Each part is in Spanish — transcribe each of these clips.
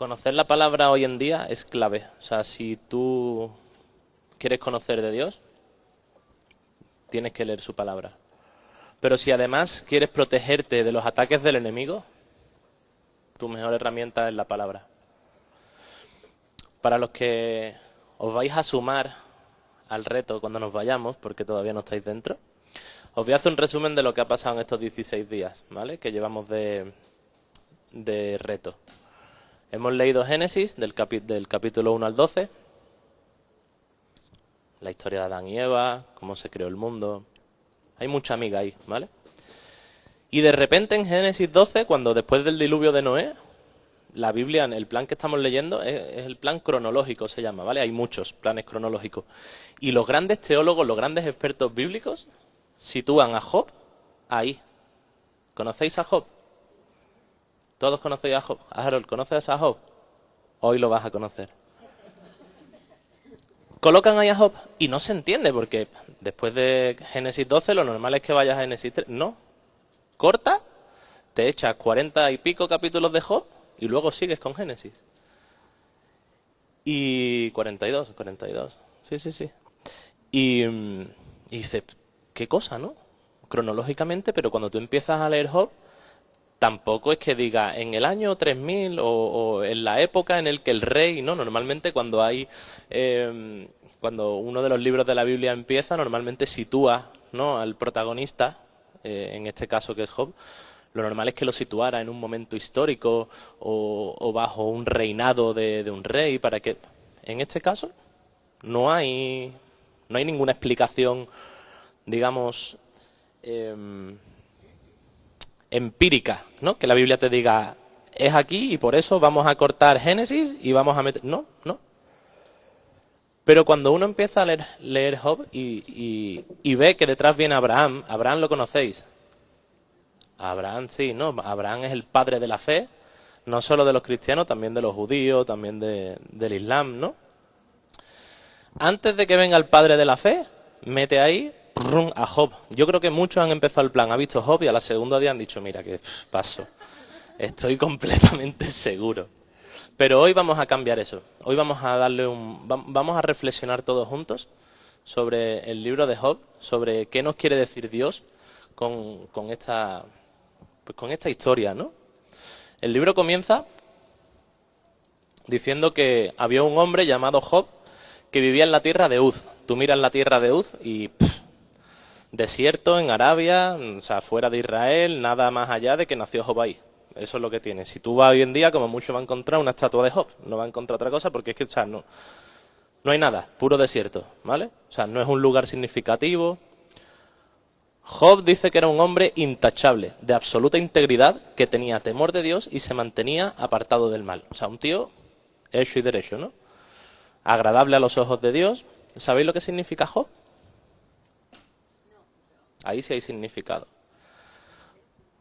Conocer la palabra hoy en día es clave. O sea, si tú quieres conocer de Dios, tienes que leer su palabra. Pero si además quieres protegerte de los ataques del enemigo, tu mejor herramienta es la palabra. Para los que os vais a sumar al reto cuando nos vayamos, porque todavía no estáis dentro, os voy a hacer un resumen de lo que ha pasado en estos 16 días, ¿vale? Que llevamos de reto. Hemos leído Génesis del capítulo 1 al 12, la historia de Adán y Eva, cómo se creó el mundo. Hay mucha amiga ahí, ¿vale? Y de repente en Génesis 12, cuando después del diluvio de Noé, la Biblia, el plan que estamos leyendo es el plan cronológico, se llama, ¿vale? Hay muchos planes cronológicos. Y los grandes teólogos, los grandes expertos bíblicos, sitúan a Job ahí. ¿Conocéis a Job? ¿Todos conocéis a Job? Harold, ¿conoces a Job? Hoy lo vas a conocer. Colocan ahí a Job y no se entiende porque después de Génesis 12 lo normal es que vayas a Génesis 3. No. Corta, te echas 40 y pico capítulos de Job y luego sigues con Génesis. Y 42. Sí. Y dices, qué cosa, ¿no? Cronológicamente, pero cuando tú empiezas a leer Job, tampoco es que diga en el año 3000 o en la época en el que el rey, ¿no? Normalmente cuando hay, cuando uno de los libros de la Biblia empieza, normalmente sitúa, ¿no?, al protagonista, en este caso que es Job. Lo normal es que lo situara en un momento histórico o bajo un reinado de un rey, para que, en este caso, no hay ninguna explicación, digamos, empírica, ¿no? Que la Biblia te diga, es aquí y por eso vamos a cortar Génesis y vamos a meter... No. Pero cuando uno empieza a leer Job y ve que detrás viene Abraham lo conocéis. Abraham, sí, ¿no? Abraham es el padre de la fe, no solo de los cristianos, también de los judíos, también del Islam, ¿no? Antes de que venga el padre de la fe, mete ahí a Job. Yo creo que muchos han empezado el plan, ha visto Job y a la segunda día han dicho, mira, que paso. Estoy completamente seguro. Pero hoy vamos a cambiar eso. Hoy vamos a vamos a reflexionar todos juntos sobre el libro de Job, sobre qué nos quiere decir Dios con esta historia, ¿no? El libro comienza diciendo que había un hombre llamado Job que vivía en la tierra de Uz. Tú miras la tierra de Uz y desierto en Arabia, o sea, fuera de Israel, nada más allá de que nació Job ahí. Eso es lo que tiene. Si tú vas hoy en día, como mucho va a encontrar una estatua de Job, no va a encontrar otra cosa porque es que, o sea, no hay nada, puro desierto, ¿vale? O sea, no es un lugar significativo. Job dice que era un hombre intachable, de absoluta integridad, que tenía temor de Dios y se mantenía apartado del mal. O sea, un tío hecho y derecho, ¿no? Agradable a los ojos de Dios. ¿Sabéis lo que significa Job? Ahí sí hay significado.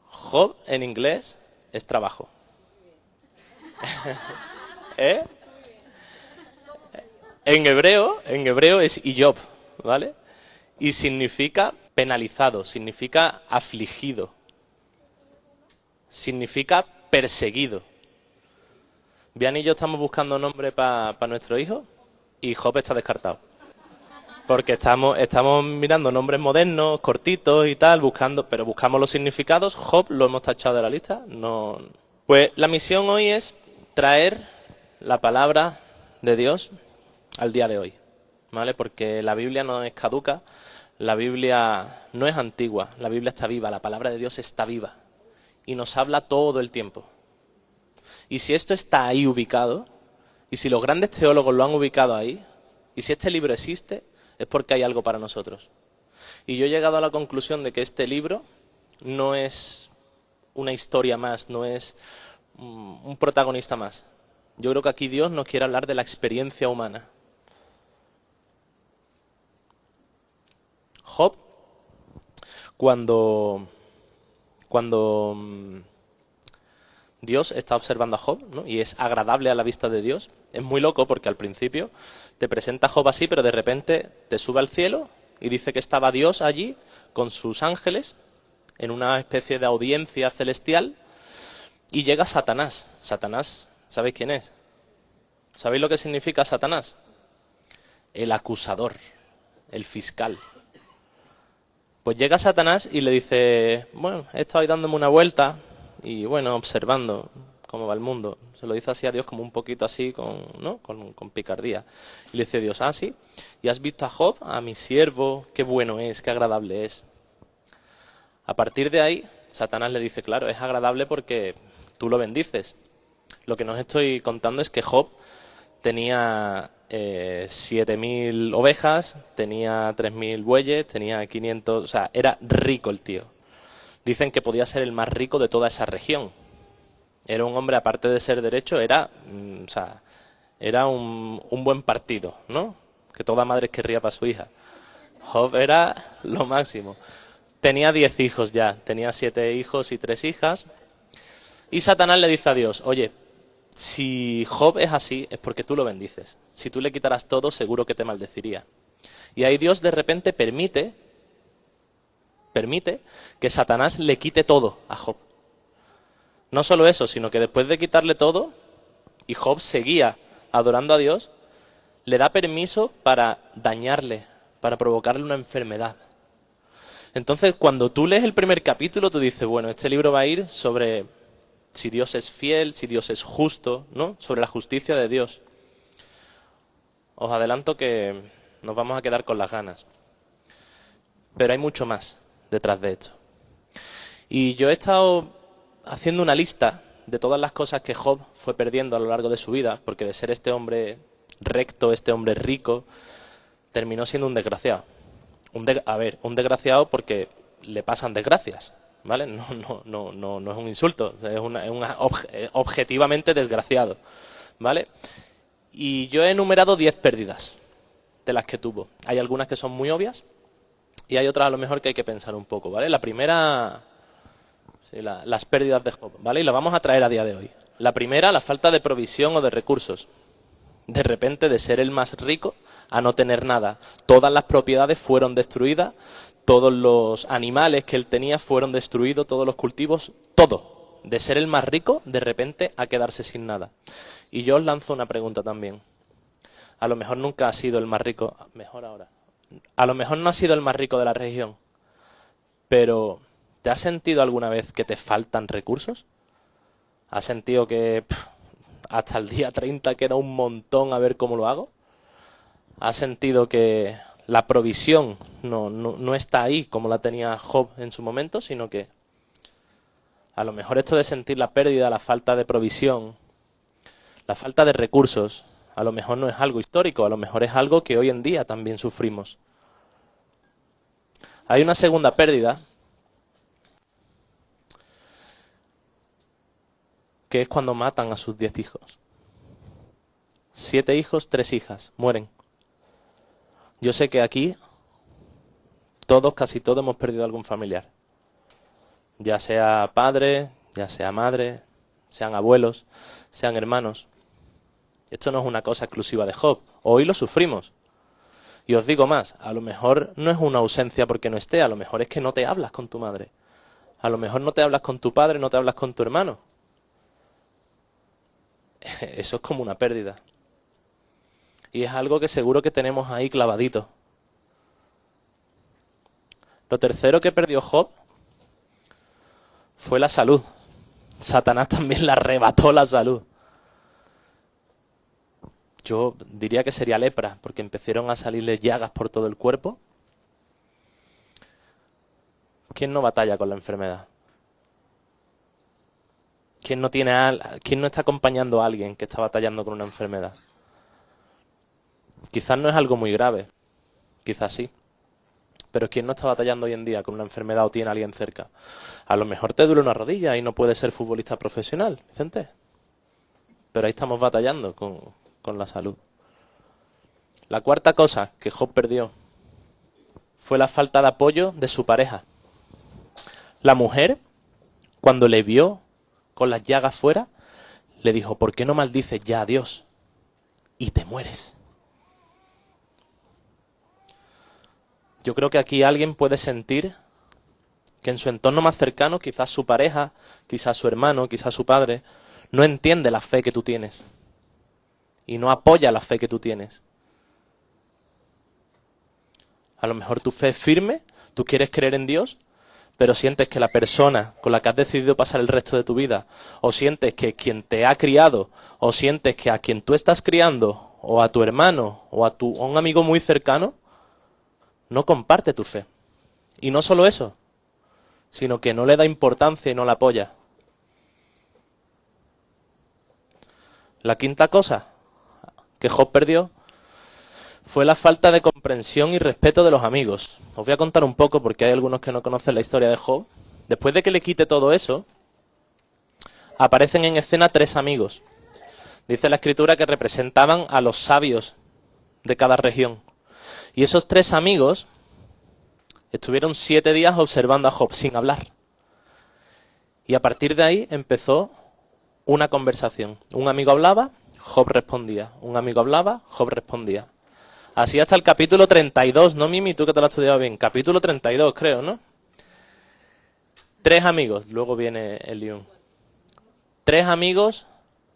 Job en inglés es trabajo. ¿Eh? En hebreo es Iyob, ¿vale? Y significa penalizado, significa afligido, significa perseguido. Bian y yo estamos buscando nombre para nuestro hijo y Job está descartado. Porque estamos mirando nombres modernos, cortitos y tal, pero buscamos los significados. Job lo hemos tachado de la lista. No. Pues la misión hoy es traer la palabra de Dios al día de hoy, ¿vale? Porque la Biblia no es caduca, la Biblia no es antigua, la Biblia está viva, la palabra de Dios está viva y nos habla todo el tiempo. Y si esto está ahí ubicado, y si los grandes teólogos lo han ubicado ahí, y si este libro existe, es porque hay algo para nosotros. Y yo he llegado a la conclusión de que este libro no es una historia más, no es un protagonista más. Yo creo que aquí Dios nos quiere hablar de la experiencia humana. Job, cuando Dios está observando a Job, ¿no?, y es agradable a la vista de Dios, es muy loco porque al principio te presenta a Job así, pero de repente te sube al cielo y dice que estaba Dios allí con sus ángeles en una especie de audiencia celestial y llega Satanás. Satanás ¿Sabéis quién es? ¿Sabéis lo que significa Satanás? El acusador, el fiscal. Pues llega Satanás y le dice, bueno, he estado ahí dándome una vuelta y bueno, observando cómo va el mundo. Se lo dice así a Dios como un poquito así, ¿no? con picardía. Y le dice Dios, ah, sí, ¿y has visto a Job, a mi siervo? Qué bueno es, qué agradable es. A partir de ahí, Satanás le dice, claro, es agradable porque tú lo bendices. Lo que nos estoy contando es que Job tenía 7.000 ovejas, tenía 3.000 bueyes, tenía 500... O sea, era rico el tío. Dicen que podía ser el más rico de toda esa región. Era un hombre, aparte de ser derecho, era un buen partido, ¿no? Que toda madre querría para su hija. Job era lo máximo. Tenía 10 hijos ya, tenía 7 hijos y 3 hijas. Y Satanás le dice a Dios, oye, si Job es así, es porque tú lo bendices. Si tú le quitaras todo, seguro que te maldeciría. Y ahí Dios de repente permite que Satanás le quite todo a Job. No solo eso, sino que después de quitarle todo, y Job seguía adorando a Dios, le da permiso para dañarle, para provocarle una enfermedad. Entonces, cuando tú lees el primer capítulo, tú dices, bueno, este libro va a ir sobre si Dios es fiel, si Dios es justo, ¿no? Sobre la justicia de Dios. Os adelanto que nos vamos a quedar con las ganas. Pero hay mucho más detrás de esto. Y yo he estado haciendo una lista de todas las cosas que Job fue perdiendo a lo largo de su vida, porque de ser este hombre recto, este hombre rico, terminó siendo un desgraciado. Un desgraciado porque le pasan desgracias, ¿vale? No es un insulto, es objetivamente desgraciado, ¿vale? Y yo he enumerado 10 pérdidas de las que tuvo. Hay algunas que son muy obvias y hay otras a lo mejor que hay que pensar un poco, ¿vale? La primera, sí, las pérdidas de Job, ¿vale? Y la vamos a traer a día de hoy. La primera, la falta de provisión o de recursos. De repente, de ser el más rico a no tener nada. Todas las propiedades fueron destruidas, todos los animales que él tenía fueron destruidos, todos los cultivos, todo. De ser el más rico, de repente, a quedarse sin nada. Y yo os lanzo una pregunta también. A lo mejor nunca has sido el más rico, mejor ahora. A lo mejor no has sido el más rico de la región, pero ¿te has sentido alguna vez que te faltan recursos? ¿Has sentido que hasta el día 30 queda un montón a ver cómo lo hago? ¿Has sentido que la provisión no está ahí como la tenía Job en su momento, sino que a lo mejor esto de sentir la pérdida, la falta de provisión, la falta de recursos, a lo mejor no es algo histórico, a lo mejor es algo que hoy en día también sufrimos. Hay una segunda pérdida, que es cuando matan a sus 10 hijos. 7 hijos, 3 hijas, mueren. Yo sé que aquí casi todos hemos perdido algún familiar. Ya sea padre, ya sea madre, sean abuelos, sean hermanos. Esto no es una cosa exclusiva de Job. Hoy lo sufrimos. Y os digo más, a lo mejor no es una ausencia porque no esté, a lo mejor es que no te hablas con tu madre. A lo mejor no te hablas con tu padre, no te hablas con tu hermano. Eso es como una pérdida. Y es algo que seguro que tenemos ahí clavadito. Lo tercero que perdió Job fue la salud. Satanás también le arrebató la salud. Yo diría que sería lepra, porque empezaron a salirle llagas por todo el cuerpo. ¿Quién no batalla con la enfermedad? ¿Quién no está acompañando a alguien que está batallando con una enfermedad? Quizás no es algo muy grave, quizás sí. Pero ¿quién no está batallando hoy en día con una enfermedad o tiene a alguien cerca? A lo mejor te duele una rodilla y no puedes ser futbolista profesional, Vicente. Pero ahí estamos batallando con la salud. La cuarta cosa que Job perdió fue la falta de apoyo de su pareja. La mujer, cuando le vio con las llagas fuera, le dijo, ¿por qué no maldices ya a Dios? Y te mueres. Yo creo que aquí alguien puede sentir que en su entorno más cercano, quizás su pareja, quizás su hermano, quizás su padre, no entiende la fe que tú tienes y no apoya la fe que tú tienes. A lo mejor tu fe es firme, tú quieres creer en Dios, pero sientes que la persona con la que has decidido pasar el resto de tu vida, o sientes que quien te ha criado, o sientes que a quien tú estás criando, o a tu hermano, o a un amigo muy cercano, no comparte tu fe. Y no solo eso, sino que no le da importancia y no la apoya. La quinta cosa que Job perdió fue la falta de comprensión y respeto de los amigos. Os voy a contar un poco porque hay algunos que no conocen la historia de Job. Después de que le quite todo eso, aparecen en escena 3 amigos. Dice la escritura que representaban a los sabios de cada región. Y esos 3 amigos estuvieron 7 días observando a Job sin hablar. Y a partir de ahí empezó una conversación. Un amigo hablaba, Job respondía. Un amigo hablaba, Job respondía. Así hasta el capítulo 32, ¿no, Mimi? Tú que te lo has estudiado bien. Capítulo 32, creo, ¿no? 3 amigos, luego viene el león. 3 amigos,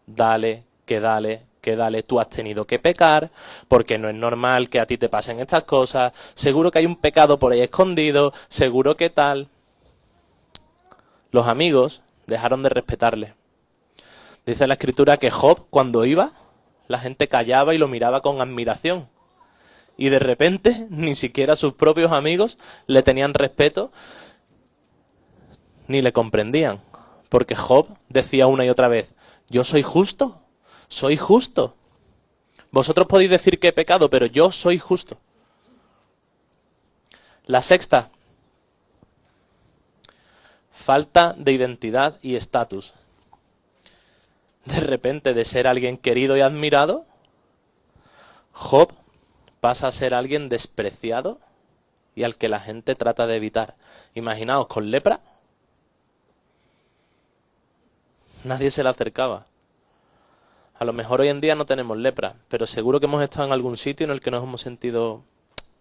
dale, que dale, que dale. Tú has tenido que pecar, porque no es normal que a ti te pasen estas cosas. Seguro que hay un pecado por ahí escondido, seguro que tal. Los amigos dejaron de respetarle. Dice la escritura que Job, cuando iba, la gente callaba y lo miraba con admiración. Y de repente, ni siquiera sus propios amigos le tenían respeto ni le comprendían. Porque Job decía una y otra vez, yo soy justo, soy justo. Vosotros podéis decir que he pecado, pero yo soy justo. La sexta, falta de identidad y estatus. De repente, de ser alguien querido y admirado, Job pasa a ser alguien despreciado y al que la gente trata de evitar. Imaginaos, con lepra, nadie se le acercaba. A lo mejor hoy en día no tenemos lepra, pero seguro que hemos estado en algún sitio en el que nos hemos sentido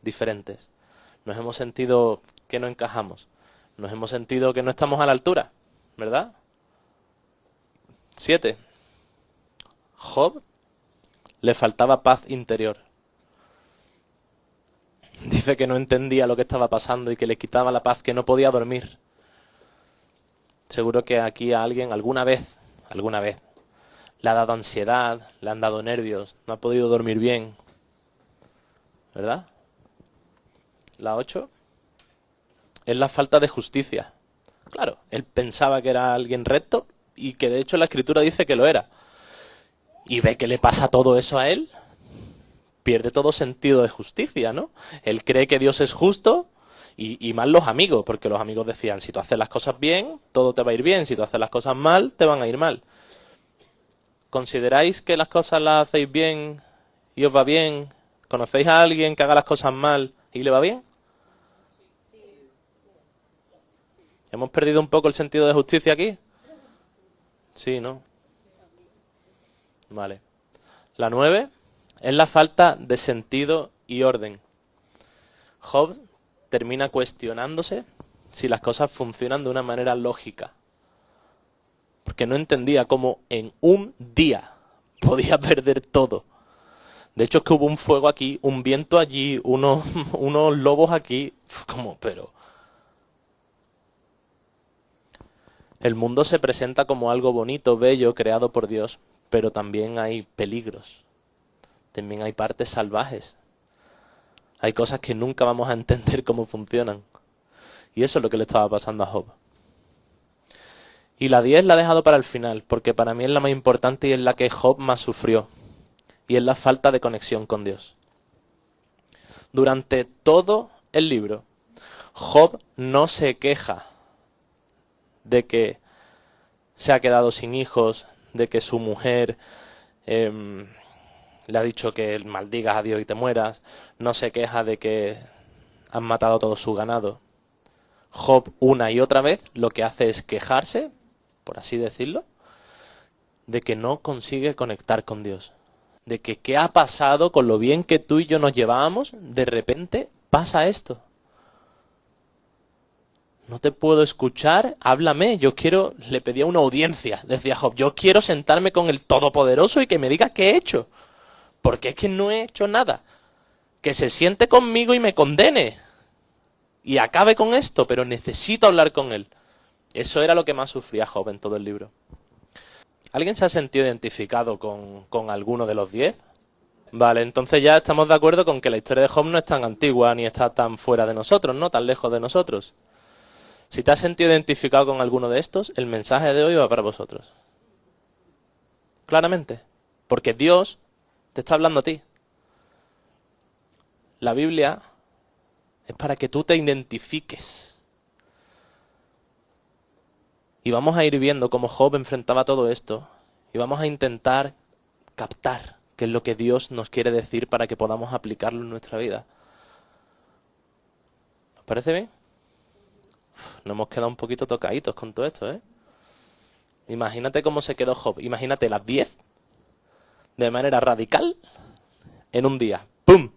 diferentes. Nos hemos sentido que no encajamos. Nos hemos sentido que no estamos a la altura, ¿verdad? 7. Job le faltaba paz interior. Dice que no entendía lo que estaba pasando y que le quitaba la paz, que no podía dormir. Seguro que aquí a alguien alguna vez, le ha dado ansiedad, le han dado nervios, no ha podido dormir bien. ¿Verdad? La 8 es la falta de justicia. Claro, él pensaba que era alguien recto y que de hecho la escritura dice que lo era. Y ve que le pasa todo eso a él, pierde todo sentido de justicia, ¿no? Él cree que Dios es justo y más los amigos, porque los amigos decían, si tú haces las cosas bien, todo te va a ir bien, si tú haces las cosas mal, te van a ir mal. ¿Consideráis que las cosas las hacéis bien y os va bien? ¿Conocéis a alguien que haga las cosas mal y le va bien? ¿Hemos perdido un poco el sentido de justicia aquí? Sí, ¿no? Vale. La 9 es la falta de sentido y orden. Job termina cuestionándose si las cosas funcionan de una manera lógica. Porque no entendía cómo en un día podía perder todo. De hecho es que hubo un fuego aquí, un viento allí, unos lobos aquí. Como, pero... El mundo se presenta como algo bonito, bello, creado por Dios, pero también hay peligros. También hay partes salvajes. Hay cosas que nunca vamos a entender cómo funcionan. Y eso es lo que le estaba pasando a Job. Y la 10 la he dejado para el final, porque para mí es la más importante y es la que Job más sufrió. Y es la falta de conexión con Dios. Durante todo el libro, Job no se queja de que se ha quedado sin hijos, de que su mujer le ha dicho que maldigas a Dios y te mueras, no se queja de que han matado todo su ganado. Job una y otra vez lo que hace es quejarse, por así decirlo, de que no consigue conectar con Dios. De que qué ha pasado con lo bien que tú y yo nos llevábamos, de repente pasa esto. No te puedo escuchar, háblame, le pedía una audiencia, decía Job, yo quiero sentarme con el Todopoderoso y que me diga qué he hecho, porque es que no he hecho nada, que se siente conmigo y me condene, y acabe con esto, pero necesito hablar con él. Eso era lo que más sufría Job en todo el libro. ¿Alguien se ha sentido identificado con alguno de los 10? Vale, entonces ya estamos de acuerdo con que la historia de Job no es tan antigua ni está tan fuera de nosotros, ¿no? Tan lejos de nosotros. Si te has sentido identificado con alguno de estos, el mensaje de hoy va para vosotros. Claramente. Porque Dios te está hablando a ti. La Biblia es para que tú te identifiques. Y vamos a ir viendo cómo Job enfrentaba todo esto. Y vamos a intentar captar qué es lo que Dios nos quiere decir para que podamos aplicarlo en nuestra vida. ¿Os parece bien? Nos hemos quedado un poquito tocaditos con todo esto, ¿eh? Imagínate cómo se quedó Job. Imagínate las 10 de manera radical en un día. ¡Pum!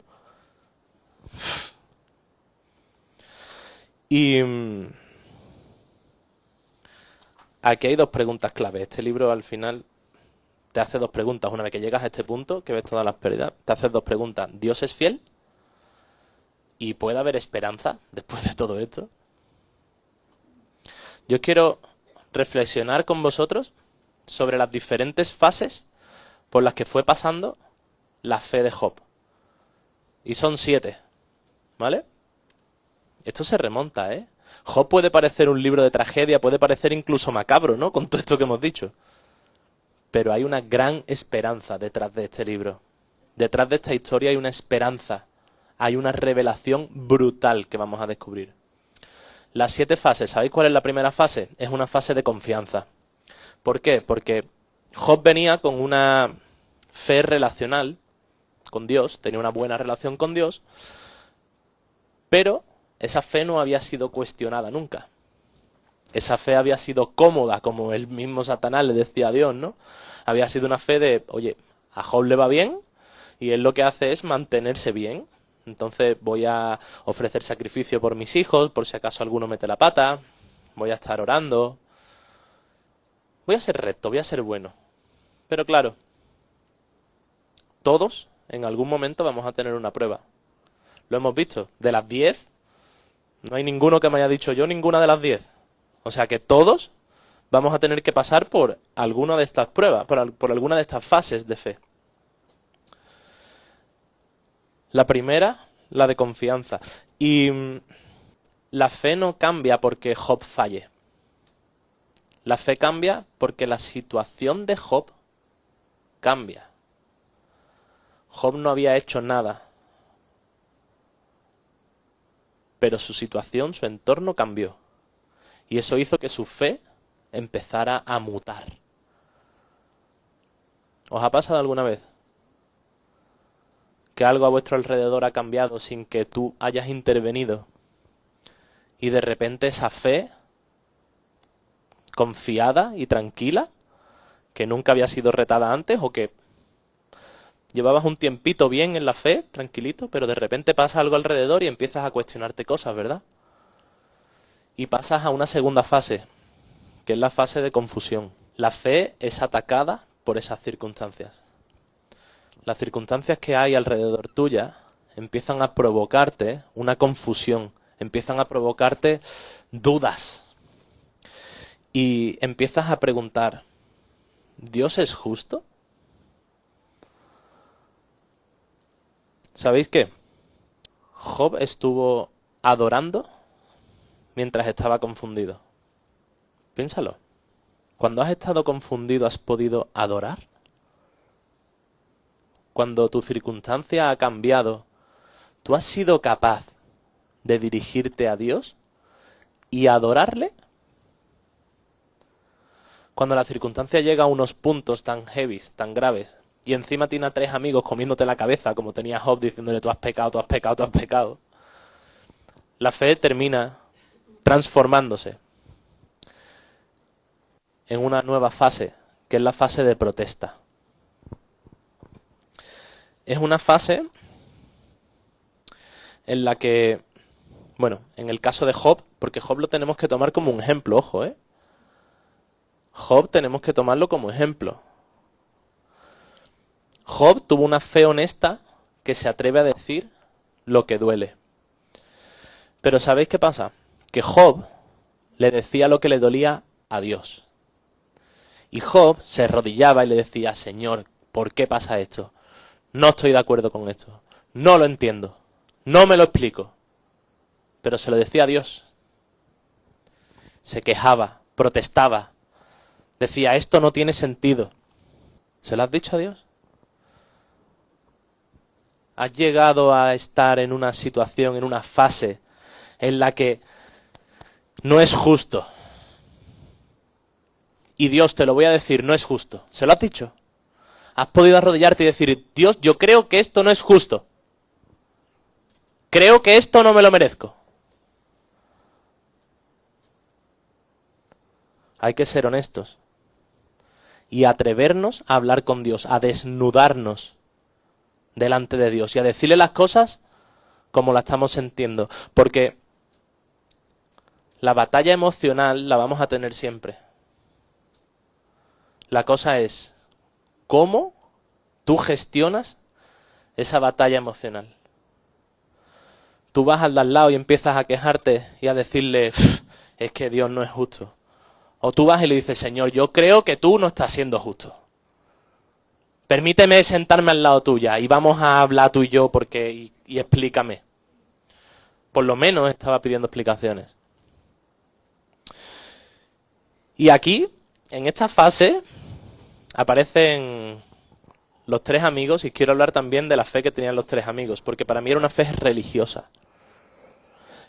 Y aquí hay dos preguntas clave. Este libro al final te hace dos preguntas. Una vez que llegas a este punto, que ves todas las pérdidas, te haces dos preguntas. ¿Dios es fiel? ¿Y puede haber esperanza después de todo esto? Yo quiero reflexionar con vosotros sobre las diferentes fases por las que fue pasando la fe de Job. Y son 7, ¿vale? Esto se remonta, ¿eh? Job puede parecer un libro de tragedia, puede parecer incluso macabro, ¿no? Con todo esto que hemos dicho. Pero hay una gran esperanza detrás de este libro. Detrás de esta historia hay una esperanza. Hay una revelación brutal que vamos a descubrir. Las 7 fases, ¿sabéis cuál es la primera fase? Es una fase de confianza. ¿Por qué? Porque Job venía con una fe relacional con Dios, tenía una buena relación con Dios, pero esa fe no había sido cuestionada nunca. Esa fe había sido cómoda, como el mismo Satanás le decía a Dios, ¿no? Había sido una fe de, oye, a Job le va bien y él lo que hace es mantenerse bien. Entonces voy a ofrecer sacrificio por mis hijos, por si acaso alguno mete la pata, voy a estar orando, voy a ser recto, voy a ser bueno. Pero claro, todos en algún momento vamos a tener una prueba. Lo hemos visto, de las 10, no hay ninguno que me haya dicho yo ninguna de las 10. O sea que todos vamos a tener que pasar por alguna de estas pruebas, por alguna de estas fases de fe. La primera, la de confianza. Y la fe no cambia porque Job falle. La fe cambia porque la situación de Job cambia. Job no había hecho nada. Pero su situación, su entorno cambió. Y eso hizo que su fe empezara a mutar. ¿Os ha pasado alguna vez que algo a vuestro alrededor ha cambiado sin que tú hayas intervenido? Y de repente esa fe, confiada y tranquila, que nunca había sido retada antes o que llevabas un tiempito bien en la fe, tranquilito, pero de repente pasa algo alrededor y empiezas a cuestionarte cosas, ¿verdad? Y pasas a una segunda fase, que es la fase de confusión. La fe es atacada por esas circunstancias. Las circunstancias que hay alrededor tuya empiezan a provocarte una confusión, empiezan a provocarte dudas. Y empiezas a preguntar, ¿Dios es justo? ¿Sabéis qué? Job estuvo adorando mientras estaba confundido. Piénsalo. Cuando has estado confundido, ¿has podido adorar? Cuando tu circunstancia ha cambiado, ¿tú has sido capaz de dirigirte a Dios y adorarle? Cuando la circunstancia llega a unos puntos tan heavies, tan graves, y encima tiene a 3 amigos comiéndote la cabeza, como tenía Job diciéndole tú has pecado, tú has pecado, tú has pecado, la fe termina transformándose en una nueva fase, que es la fase de protesta. Es una fase en la que Bueno, en el caso de Job, porque Job lo tenemos que tomar como un ejemplo, ojo, ¿eh? Job tenemos que tomarlo como ejemplo. Job tuvo una fe honesta que se atreve a decir lo que duele. Pero ¿sabéis qué pasa? Que Job le decía lo que le dolía a Dios. Y Job se arrodillaba y le decía, Señor, ¿por qué pasa esto? No estoy de acuerdo con esto. No lo entiendo. No me lo explico. Pero se lo decía a Dios. Se quejaba, protestaba. Decía, esto no tiene sentido. ¿Se lo has dicho a Dios? ¿Has llegado a estar en una situación, en una fase en la que no es justo? Y Dios, te lo voy a decir, no es justo. ¿Se lo has dicho? ¿Has podido arrodillarte y decir, Dios, yo creo que esto no es justo? Creo que esto no me lo merezco. Hay que ser honestos. Y atrevernos a hablar con Dios, a desnudarnos delante de Dios y a decirle las cosas como las estamos sintiendo. Porque la batalla emocional la vamos a tener siempre. La cosa es, ¿cómo tú gestionas esa batalla emocional? Tú vas al de al lado y empiezas a quejarte y a decirle, es que Dios no es justo. O tú vas y le dices, Señor, yo creo que tú no estás siendo justo. Permíteme sentarme al lado tuya y vamos a hablar tú y yo y explícame. Por lo menos estaba pidiendo explicaciones. Y aquí, en esta fase, aparecen los tres amigos y quiero hablar también de la fe que tenían los tres amigos, porque para mí era una fe religiosa.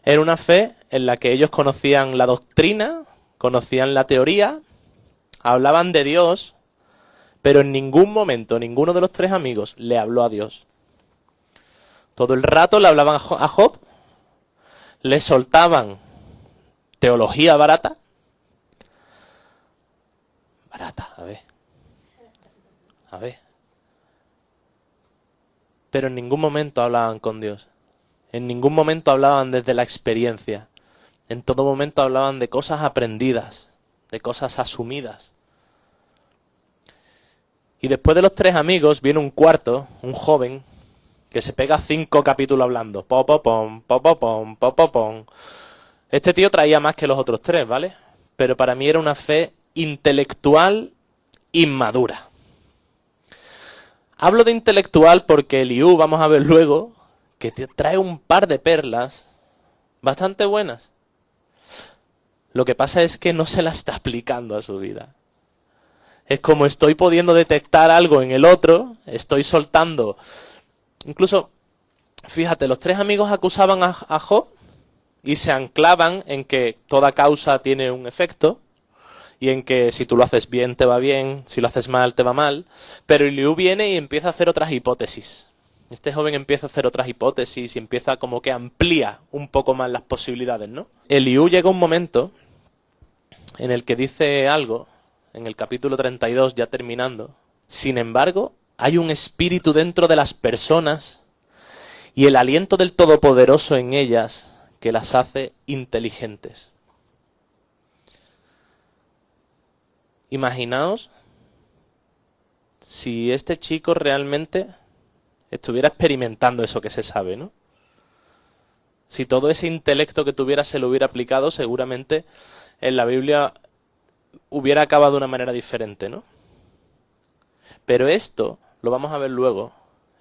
Era una fe en la que ellos conocían la doctrina, conocían la teoría, hablaban de Dios, pero en ningún momento ninguno de los tres amigos le habló a Dios. Todo el rato le hablaban a Job, le soltaban teología barata. Barata, a ver. Pero en ningún momento hablaban con Dios. En ningún momento hablaban desde la experiencia. En todo momento hablaban de cosas aprendidas, de cosas asumidas. Y después de los tres amigos viene un cuarto, un joven, que se pega 5 capítulos hablando. Popopom, popopom, popopom. Este tío traía más que los otros tres, ¿vale? Pero para mí era una fe intelectual inmadura. Hablo de intelectual porque Eliú, vamos a ver luego, que te trae un par de perlas bastante buenas. Lo que pasa es que no se la está aplicando a su vida. Es como estoy pudiendo detectar algo en el otro, estoy soltando. Incluso, fíjate, los tres amigos acusaban a Job y se anclaban en que toda causa tiene un efecto y en que si tú lo haces bien te va bien, si lo haces mal te va mal. Pero Eliú viene y empieza a hacer otras hipótesis. Este joven empieza a hacer otras hipótesis y empieza como que amplía un poco más las posibilidades, ¿no? Eliú llega un momento en el que dice algo, en el capítulo 32, ya terminando. Sin embargo, hay un espíritu dentro de las personas y el aliento del Todopoderoso en ellas que las hace inteligentes. Imaginaos si este chico realmente estuviera experimentando eso que se sabe, ¿no? Si todo ese intelecto que tuviera se lo hubiera aplicado, seguramente en la Biblia hubiera acabado de una manera diferente, ¿no? Pero esto, lo vamos a ver luego,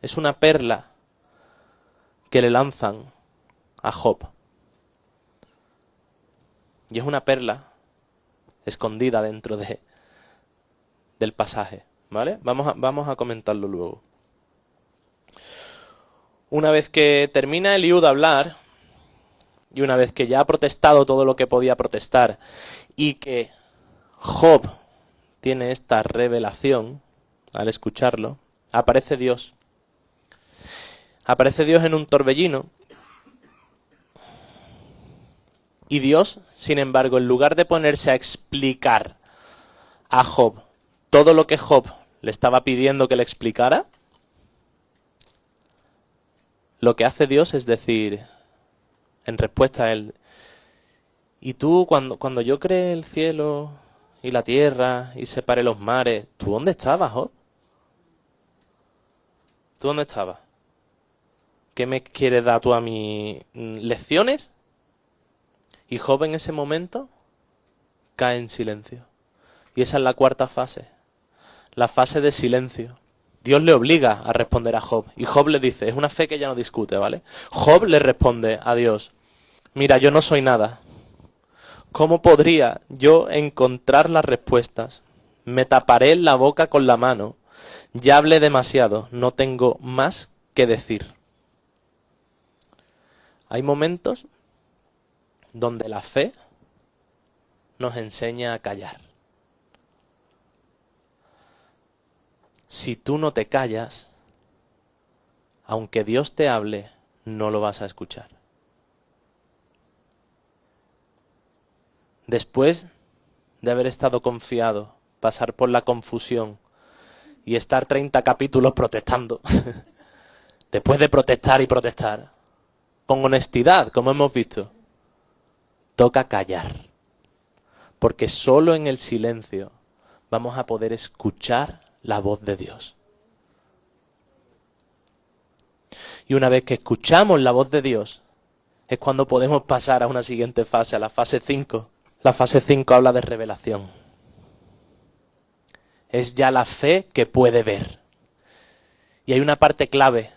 es una perla que le lanzan a Job. Y es una perla escondida dentro del pasaje, ¿vale? Vamos a comentarlo luego. Una vez que termina Eliú de hablar, y una vez que ya ha protestado todo lo que podía protestar, y que Job tiene esta revelación, al escucharlo, aparece Dios. Aparece Dios en un torbellino, y Dios, sin embargo, en lugar de ponerse a explicar a Job todo lo que Job le estaba pidiendo que le explicara, lo que hace Dios es decir, en respuesta a él, y tú cuando yo creé el cielo y la tierra y separé los mares, ¿tú dónde estabas, Job? ¿Tú dónde estabas? ¿Qué me quieres dar tú a mí? ¿Lecciones? Y Job en ese momento cae en silencio. Y esa es la cuarta fase, la fase de silencio. Dios le obliga a responder a Job. Y Job le dice, es una fe que ya no discute, ¿vale? Job le responde a Dios, mira, yo no soy nada. ¿Cómo podría yo encontrar las respuestas? Me taparé la boca con la mano. Ya hablé demasiado, no tengo más que decir. Hay momentos donde la fe nos enseña a callar. Si tú no te callas, aunque Dios te hable, no lo vas a escuchar. Después de haber estado confiado, pasar por la confusión y estar 30 capítulos protestando, después de protestar y protestar, con honestidad, como hemos visto, toca callar. Porque solo en el silencio vamos a poder escuchar la voz de Dios. Y una vez que escuchamos la voz de Dios, es cuando podemos pasar a una siguiente fase, a la fase 5. La fase 5 habla de revelación. Es ya la fe que puede ver. Y hay una parte clave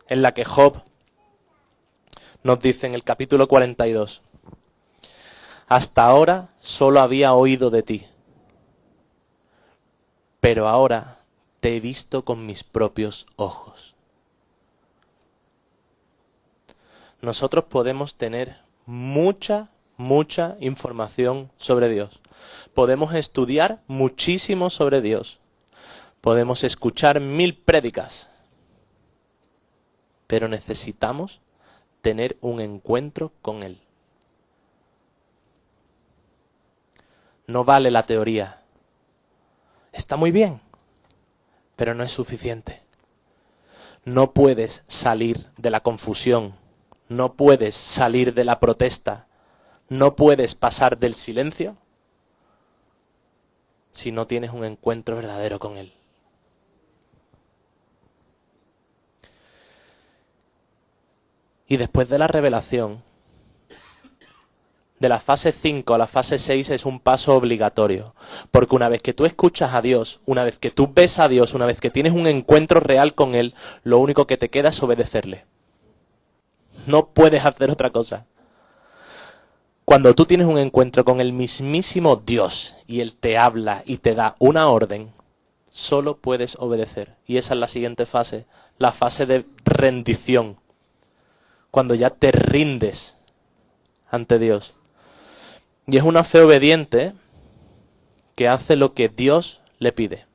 en la que Job nos dice en el capítulo 42, hasta ahora solo había oído de ti, pero ahora te he visto con mis propios ojos. Nosotros podemos tener mucha información sobre Dios. Podemos estudiar muchísimo sobre Dios. Podemos escuchar 1000 prédicas. Pero necesitamos tener un encuentro con Él. No vale la teoría. Está muy bien, pero no es suficiente. No puedes salir de la confusión. No puedes salir de la protesta. No puedes pasar del silencio si no tienes un encuentro verdadero con Él. Y después de la revelación, de la fase 5 a la fase 6 es un paso obligatorio. Porque una vez que tú escuchas a Dios, una vez que tú ves a Dios, una vez que tienes un encuentro real con Él, lo único que te queda es obedecerle. No puedes hacer otra cosa. Cuando tú tienes un encuentro con el mismísimo Dios y Él te habla y te da una orden, solo puedes obedecer. Y esa es la siguiente fase, la fase de rendición. Cuando ya te rindes ante Dios. Y es una fe obediente que hace lo que Dios le pide.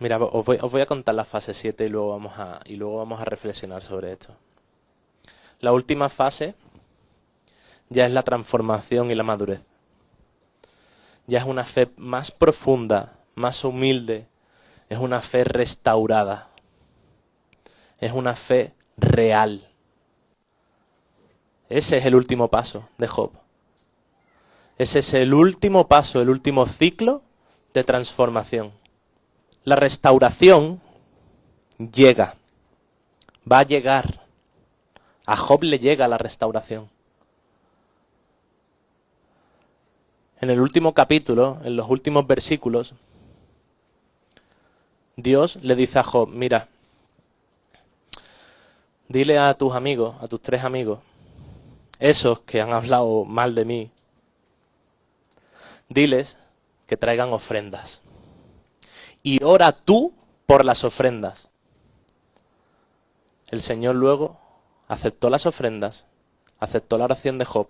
Mira, os voy a contar la fase 7 y luego vamos a reflexionar sobre esto. La última fase ya es la transformación y la madurez. Ya es una fe más profunda, más humilde. Es una fe restaurada. Es una fe real. Ese es el último paso de Job. Ese es el último paso, el último ciclo de transformación. La restauración llega. Va a llegar. A Job le llega la restauración. En el último capítulo, en los últimos versículos, Dios le dice a Job, mira, dile a tus amigos, a tus 3 amigos, esos que han hablado mal de mí, diles que traigan ofrendas. Y ora tú por las ofrendas. El Señor luego aceptó las ofrendas, aceptó la oración de Job,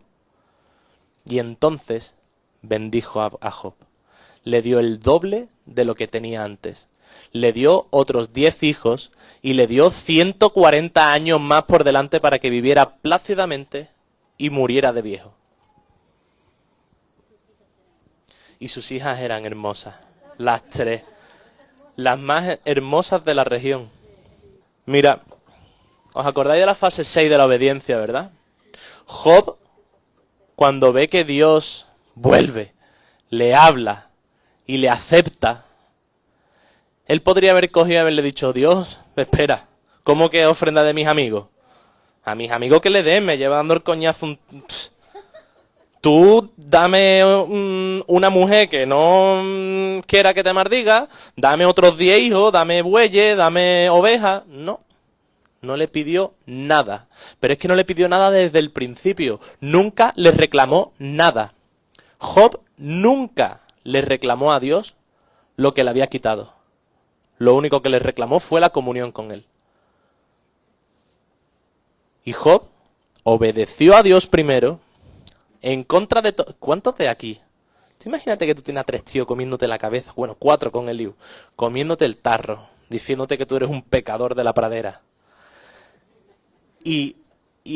y entonces bendijo a Job. Le dio el doble de lo que tenía antes. Le dio otros 10 hijos y le dio 140 años más por delante para que viviera plácidamente y muriera de viejo. Y sus hijas eran hermosas, las 3, las más hermosas de la región. Mira, ¿os acordáis de la fase 6 de la obediencia, verdad? Job, cuando ve que Dios vuelve, le habla y le acepta, él podría haber cogido y haberle dicho, Dios, espera, ¿cómo que ofrenda de mis amigos? A mis amigos que le den, me lleva dando el coñazo. Tú dame una mujer que no quiera que te maldiga, dame otros 10 hijos, dame bueyes, dame ovejas. No le pidió nada. Pero es que no le pidió nada desde el principio. Nunca le reclamó nada. Job nunca le reclamó a Dios lo que le había quitado. Lo único que le reclamó fue la comunión con él. Y Job obedeció a Dios primero, en contra de todo. ¿Cuántos de aquí? Tú imagínate que tú tienes a 3 tíos comiéndote la cabeza, bueno, 4 con el lío, comiéndote el tarro, diciéndote que tú eres un pecador de la pradera. Y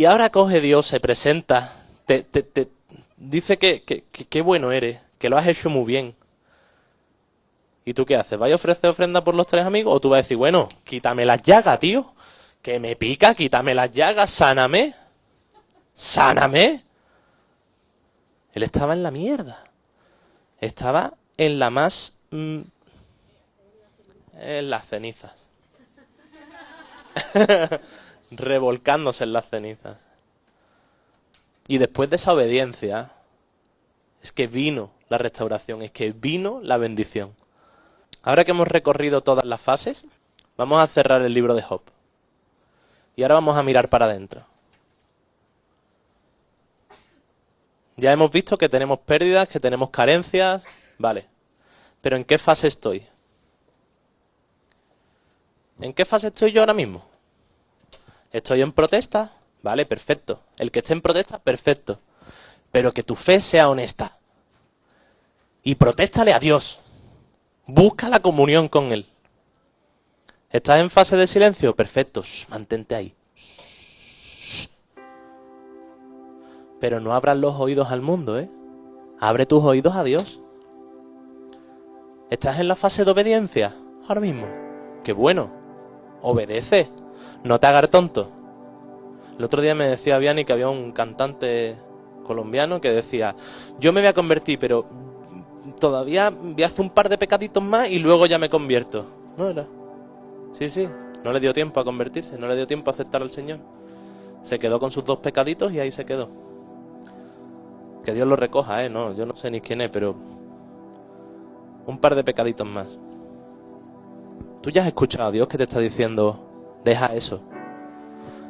ahora coge Dios, se presenta, te dice que bueno eres, que lo has hecho muy bien. ¿Y tú qué haces? ¿Vas a ofrecer ofrenda por los 3 amigos? ¿O tú vas a decir, bueno, quítame las llagas, tío? Que me pica, quítame las llagas, sáname. ¡Sáname! Él estaba en la mierda. Estaba en la más... en las cenizas. Revolcándose en las cenizas. Y después de esa obediencia, es que vino la restauración, es que vino la bendición. Ahora que hemos recorrido todas las fases, vamos a cerrar el libro de Job. Y ahora vamos a mirar para adentro. Ya hemos visto que tenemos pérdidas, que tenemos carencias, vale. Pero ¿en qué fase estoy? ¿En qué fase estoy yo ahora mismo? ¿Estoy en protesta? Vale, perfecto. El que esté en protesta, perfecto. Pero que tu fe sea honesta. Y protéstale a Dios. Busca la comunión con Él. ¿Estás en fase de silencio? Perfecto. Shh, mantente ahí. Shh. Pero no abras los oídos al mundo, ¿eh? Abre tus oídos a Dios. ¿Estás en la fase de obediencia ahora mismo? ¡Qué bueno! Obedece. No te hagas tonto. El otro día me decía Vianney que había un cantante colombiano que decía, yo me voy a convertir, pero todavía voy a hacer un par de pecaditos más y luego ya me convierto. No era. Sí. No le dio tiempo a convertirse, no le dio tiempo a aceptar al Señor. Se quedó con sus 2 pecaditos y ahí se quedó. Que Dios lo recoja, no, yo no sé ni quién es, pero un par de pecaditos más. Tú ya has escuchado a Dios que te está diciendo, deja eso,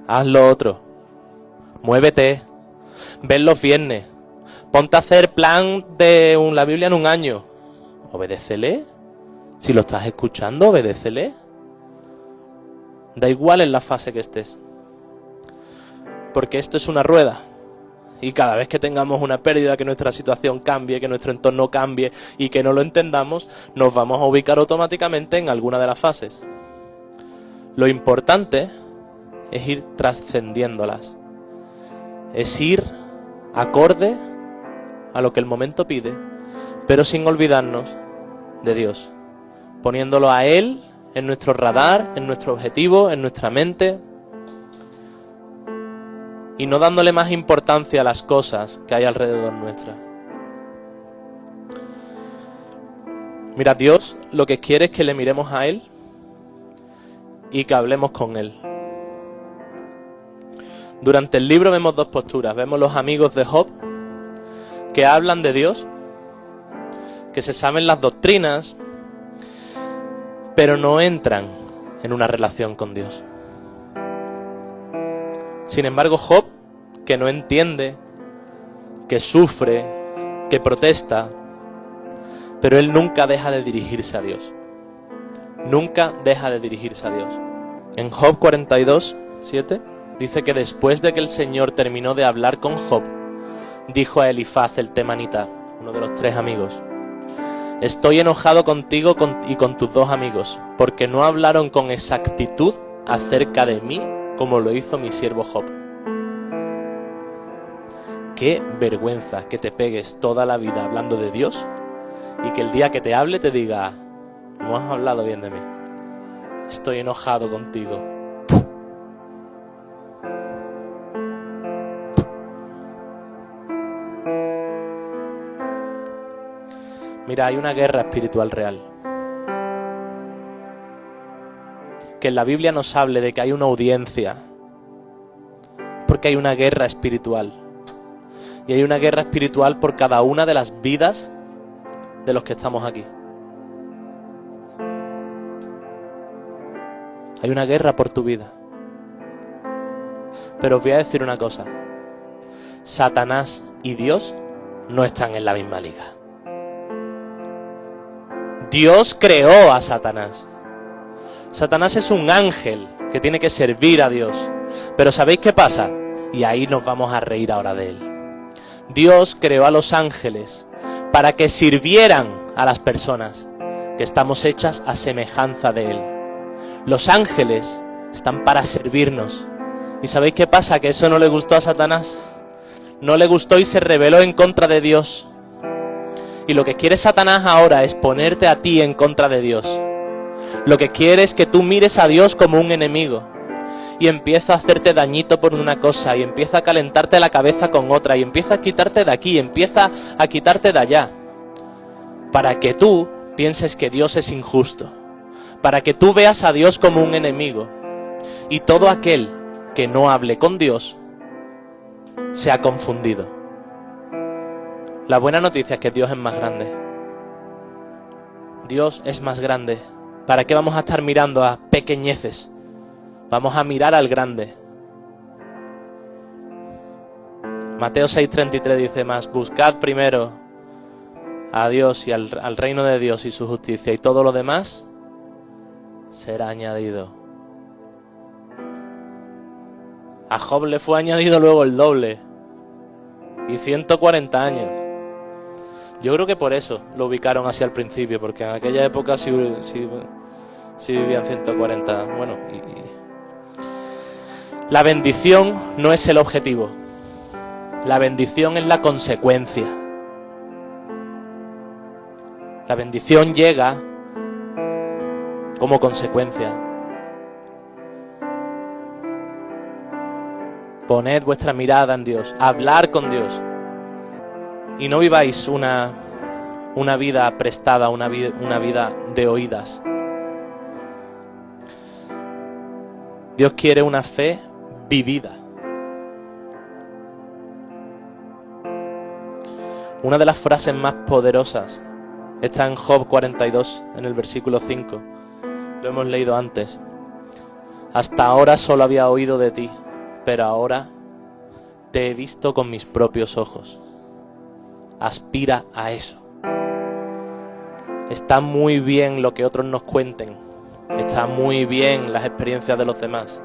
haz lo otro, muévete, ven los viernes, ponte a hacer plan de la Biblia en un año. Obedécele. Si lo estás escuchando, obedécele. Da igual en la fase que estés. Porque esto es una rueda. Y cada vez que tengamos una pérdida, que nuestra situación cambie, que nuestro entorno cambie y que no lo entendamos, nos vamos a ubicar automáticamente en alguna de las fases. Lo importante es ir trascendiéndolas. Es ir acorde a lo que el momento pide, pero sin olvidarnos de Dios. Poniéndolo a Él en nuestro radar, en nuestro objetivo, en nuestra mente. Y no dándole más importancia a las cosas que hay alrededor nuestra. Mira, Dios lo que quiere es que le miremos a Él y que hablemos con Él. Durante el libro vemos 2 posturas. Vemos los amigos de Job que hablan de Dios, que se saben las doctrinas, pero no entran en una relación con Dios. Sin embargo, Job, que no entiende, que sufre, que protesta, pero él nunca deja de dirigirse a Dios. Nunca deja de dirigirse a Dios. En Job 42, 7, dice que después de que el Señor terminó de hablar con Job, dijo a Elifaz el temanita, uno de los 3 amigos, estoy enojado contigo y con tus 2 amigos, porque no hablaron con exactitud acerca de mí, como lo hizo mi siervo Job. Qué vergüenza que te pegues toda la vida hablando de Dios y que el día que te hable te diga, no has hablado bien de mí, estoy enojado contigo. Mira, hay una guerra espiritual real. Que en la Biblia nos hable de que hay una audiencia, porque hay una guerra espiritual. Y hay una guerra espiritual por cada una de las vidas de los que estamos aquí. Hay una guerra por tu vida. Pero os voy a decir una cosa. Satanás y Dios no están en la misma liga. Dios creó a Satanás. Satanás es un ángel que tiene que servir a Dios. Pero ¿sabéis qué pasa? Y ahí nos vamos a reír ahora de él. Dios creó a los ángeles para que sirvieran a las personas, que estamos hechas a semejanza de él. Los ángeles están para servirnos. ¿Y sabéis qué pasa? Que eso no le gustó a Satanás. No le gustó y se rebeló en contra de Dios. Y lo que quiere Satanás ahora es ponerte a ti en contra de Dios. Lo que quiere es que tú mires a Dios como un enemigo. Y empieza a hacerte dañito por una cosa, y empieza a calentarte la cabeza con otra, y empieza a quitarte de aquí, y empieza a quitarte de allá. Para que tú pienses que Dios es injusto. Para que tú veas a Dios como un enemigo. Y todo aquel que no hable con Dios se ha confundido. La buena noticia es que Dios es más grande. Dios es más grande. ¿Para qué vamos a estar mirando a pequeñeces? Vamos a mirar al grande. Mateo 6:33 dice más: buscad primero a Dios y al reino de Dios y su justicia, y todo lo demás será añadido. A Job le fue añadido luego el doble. Y 140 años. Yo creo que por eso lo ubicaron así al principio, porque en aquella época sí vivían 140. Bueno, la bendición no es el objetivo. La bendición es la consecuencia. La bendición llega como consecuencia. Poned vuestra mirada en Dios, hablar con Dios. Y no viváis una vida prestada, una vida de oídas. Dios quiere una fe vivida. Una de las frases más poderosas está en Job 42, en el versículo 5. Lo hemos leído antes. Hasta ahora solo había oído de ti, pero ahora te he visto con mis propios ojos. Aspira a eso. Está muy bien lo que otros nos cuenten. Está muy bien las experiencias de los demás.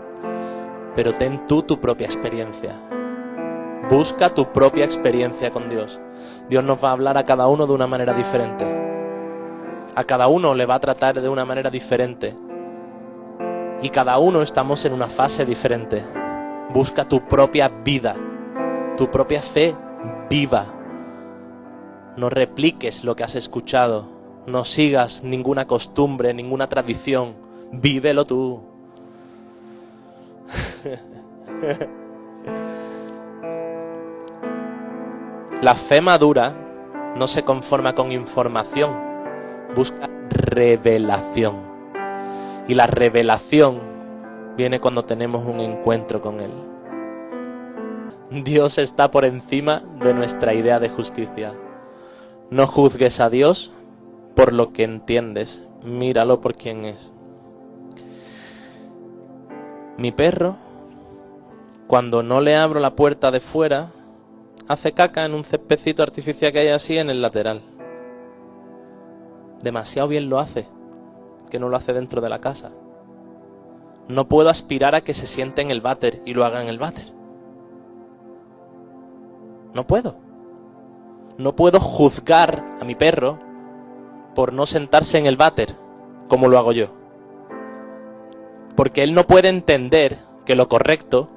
Pero ten tú tu propia experiencia. Busca tu propia experiencia con Dios. Dios nos va a hablar a cada uno de una manera diferente. A cada uno le va a tratar de una manera diferente. Y cada uno estamos en una fase diferente. Busca tu propia vida, tu propia fe viva. No repliques lo que has escuchado. No sigas ninguna costumbre, ninguna tradición. Vívelo tú. La fe madura no se conforma con información, busca revelación. Y la revelación viene cuando tenemos un encuentro con Él. Dios está por encima de nuestra idea de justicia. No juzgues a Dios por lo que entiendes, míralo por quien es. Mi perro, cuando no le abro la puerta de fuera, hace caca en un céspedcito artificial que hay así en el lateral. Demasiado bien lo hace, que no lo hace dentro de la casa. No puedo aspirar a que se siente en el váter y lo haga en el váter. No puedo. No puedo juzgar a mi perro por no sentarse en el váter, como lo hago yo. Porque él no puede entender que lo correcto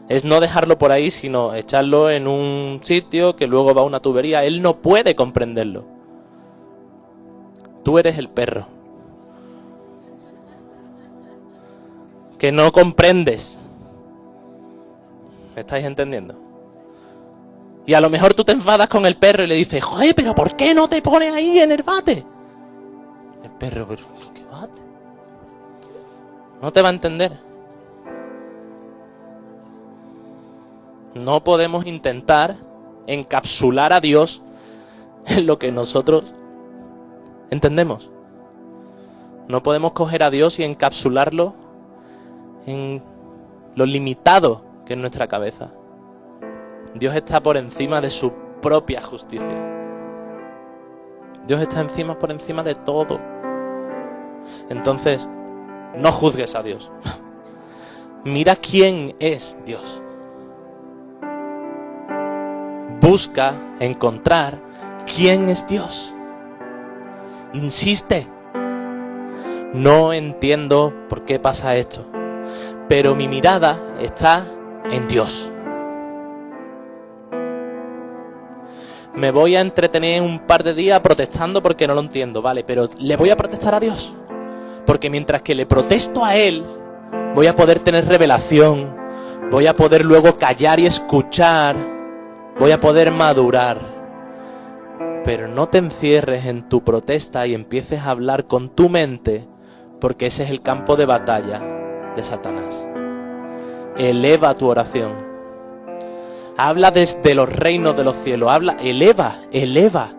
es no dejarlo por ahí, sino echarlo en un sitio que luego va a una tubería. Él no puede comprenderlo. Tú eres el perro que no comprendes. ¿Me estáis entendiendo? Y a lo mejor tú te enfadas con el perro y le dices, joder, pero ¿por qué no te pones ahí en el bate? El perro, pero ¿qué bate? No te va a entender. No podemos intentar encapsular a Dios en lo que nosotros entendemos. No podemos coger a Dios y encapsularlo en lo limitado que es nuestra cabeza. Dios está por encima de su propia justicia. Dios está por encima de todo. Entonces, no juzgues a Dios. Mira quién es Dios. Busca encontrar quién es Dios. Insiste. No entiendo por qué pasa esto, pero mi mirada está en Dios. Me voy a entretener un par de días protestando porque no lo entiendo, vale, pero le voy a protestar a Dios. Porque mientras que le protesto a Él, voy a poder tener revelación, voy a poder luego callar y escuchar, voy a poder madurar. Pero no te encierres en tu protesta y empieces a hablar con tu mente, porque ese es el campo de batalla de Satanás. Eleva tu oración. Habla desde los reinos de los cielos. Eleva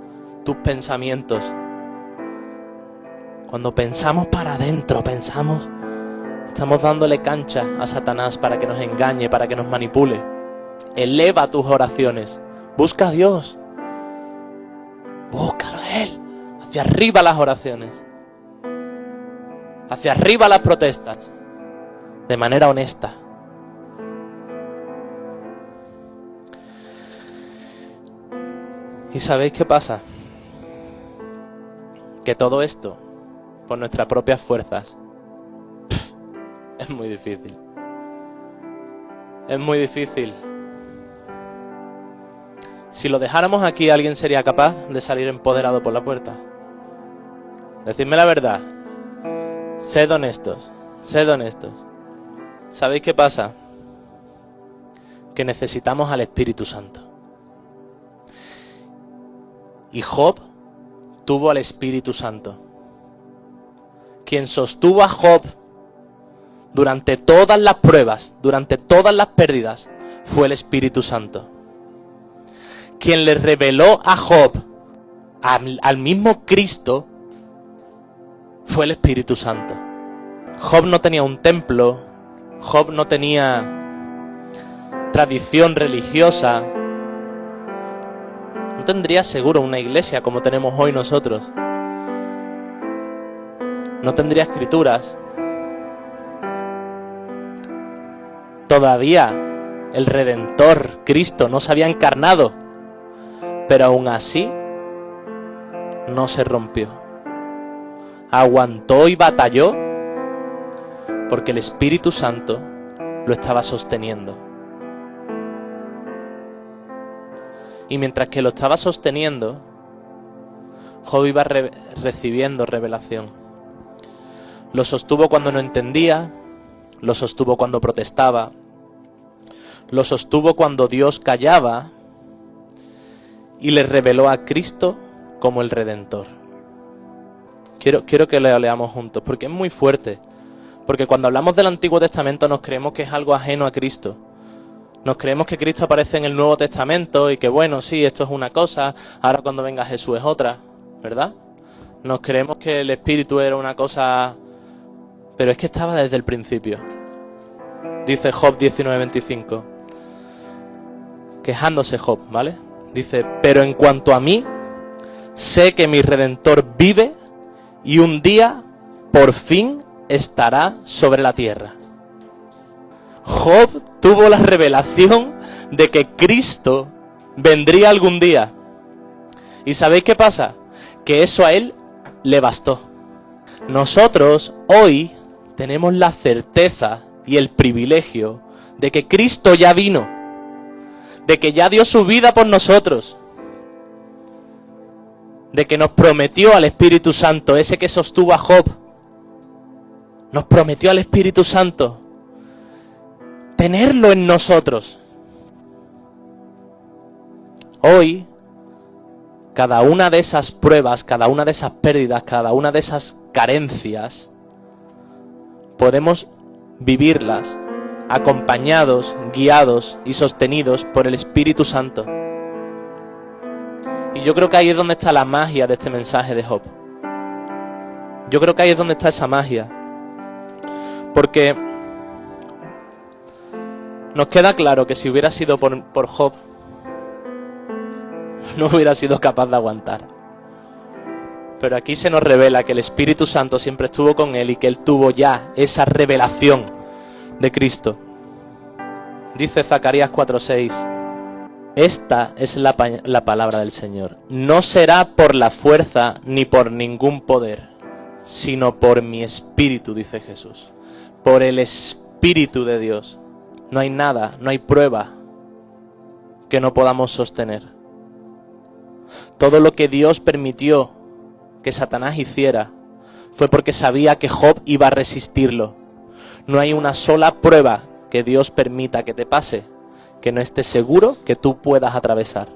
tus pensamientos. Cuando pensamos para adentro, estamos dándole cancha a Satanás para que nos engañe, para que nos manipule. Eleva tus oraciones. Busca a Dios. Búscalo a Él. Hacia arriba las oraciones. Hacia arriba las protestas. De manera honesta. ¿Y sabéis qué pasa? Que todo esto, por nuestras propias fuerzas, es muy difícil. Es muy difícil. Si lo dejáramos aquí, ¿alguien sería capaz de salir empoderado por la puerta? Decidme la verdad. Sed honestos. ¿Sabéis qué pasa? Que necesitamos al Espíritu Santo. Y Job tuvo al Espíritu Santo. Quien sostuvo a Job durante todas las pruebas, durante todas las pérdidas, fue el Espíritu Santo. Quien le reveló a Job al mismo Cristo fue el Espíritu Santo. Job no tenía un templo, Job no tenía tradición religiosa, no tendría seguro una iglesia como tenemos hoy nosotros. No tendría escrituras. Todavía el Redentor, Cristo, no se había encarnado. Pero aún así, no se rompió. Aguantó y batalló porque el Espíritu Santo lo estaba sosteniendo. Y mientras que lo estaba sosteniendo, Job iba recibiendo revelación. Lo sostuvo cuando no entendía, lo sostuvo cuando protestaba, lo sostuvo cuando Dios callaba y le reveló a Cristo como el Redentor. Quiero que lo leamos juntos, porque es muy fuerte. Porque cuando hablamos del Antiguo Testamento nos creemos que es algo ajeno a Cristo. Nos creemos que Cristo aparece en el Nuevo Testamento y que bueno, sí, esto es una cosa, ahora cuando venga Jesús es otra, ¿verdad? Nos creemos que el Espíritu era una cosa, pero es que estaba desde el principio. Dice Job 19:25, quejándose Job, ¿vale? Dice, pero en cuanto a mí, sé que mi Redentor vive y un día, por fin, estará sobre la tierra. Job tuvo la revelación de que Cristo vendría algún día. ¿Y sabéis qué pasa? Que eso a él le bastó. Nosotros hoy tenemos la certeza y el privilegio de que Cristo ya vino, de que ya dio su vida por nosotros, de que nos prometió al Espíritu Santo, ese que sostuvo a Job. Nos prometió al Espíritu Santo tenerlo en nosotros. Hoy, cada una de esas pruebas, cada una de esas pérdidas, cada una de esas carencias, podemos vivirlas acompañados, guiados y sostenidos por el Espíritu Santo. Y yo creo que ahí es donde está la magia de este mensaje de Job. Yo creo que ahí es donde está esa magia. Porque nos queda claro que si hubiera sido por Job, no hubiera sido capaz de aguantar. Pero aquí se nos revela que el Espíritu Santo siempre estuvo con él y que él tuvo ya esa revelación de Cristo. Dice Zacarías 4:6: esta es la palabra del Señor. No será por la fuerza ni por ningún poder, sino por mi Espíritu, dice Jesús. Por el Espíritu de Dios. No hay nada, no hay prueba que no podamos sostener. Todo lo que Dios permitió que Satanás hiciera fue porque sabía que Job iba a resistirlo. No hay una sola prueba que Dios permita que te pase que no esté seguro que tú puedas atravesar.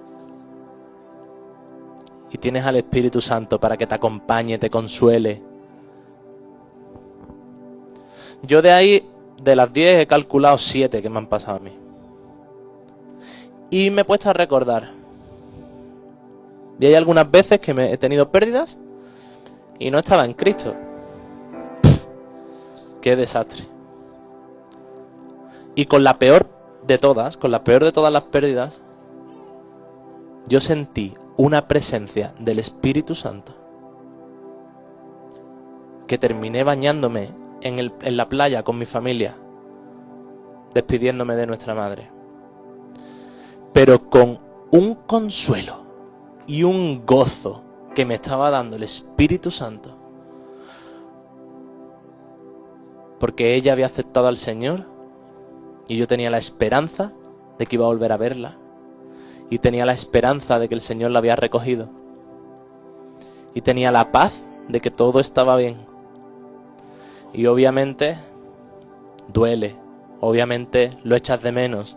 Y tienes al Espíritu Santo para que te acompañe, te consuele. Yo de ahí, de las 10 he calculado 7 que me han pasado a mí. Y me he puesto a recordar. Y hay algunas veces que he tenido pérdidas y no estaba en Cristo. ¡Qué desastre! Y con la peor de todas las pérdidas, yo sentí una presencia del Espíritu Santo que terminé bañándome en la playa con mi familia, despidiéndome de nuestra madre. Pero con un consuelo y un gozo que me estaba dando el Espíritu Santo, porque ella había aceptado al Señor y yo tenía la esperanza de que iba a volver a verla, y tenía la esperanza de que el Señor la había recogido, y tenía la paz de que todo estaba bien. Y obviamente duele, obviamente lo echas de menos,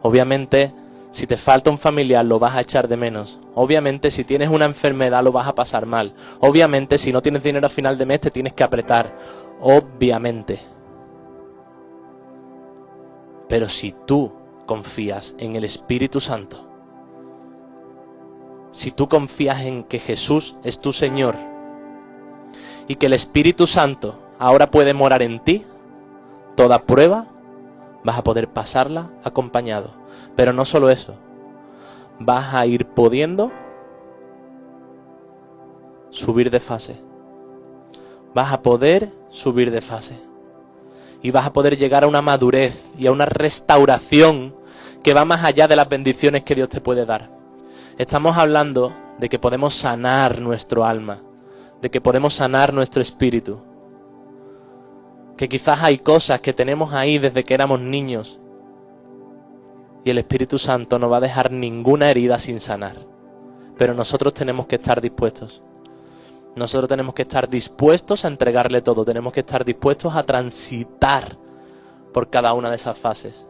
obviamente si te falta un familiar lo vas a echar de menos, obviamente si tienes una enfermedad lo vas a pasar mal, obviamente si no tienes dinero a final de mes te tienes que apretar, obviamente. Pero si tú confías en el Espíritu Santo, si tú confías en que Jesús es tu Señor y que el Espíritu Santo ahora puede morar en ti, toda prueba vas a poder pasarla acompañado. Pero no solo eso, vas a ir pudiendo subir de fase. Vas a poder subir de fase. Y vas a poder llegar a una madurez y a una restauración que va más allá de las bendiciones que Dios te puede dar. Estamos hablando de que podemos sanar nuestro alma, de que podemos sanar nuestro espíritu. Que quizás hay cosas que tenemos ahí desde que éramos niños y el Espíritu Santo no va a dejar ninguna herida sin sanar. Pero nosotros tenemos que estar dispuestos. Nosotros tenemos que estar dispuestos a entregarle todo. Tenemos que estar dispuestos a transitar por cada una de esas fases.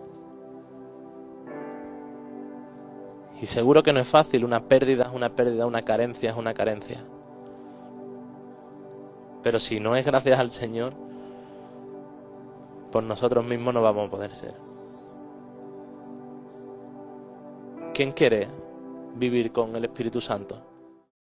Y seguro que no es fácil. Una pérdida es una pérdida, una carencia es una carencia. Pero si no es gracias al Señor, por nosotros mismos no vamos a poder ser. ¿Quién quiere vivir con el Espíritu Santo?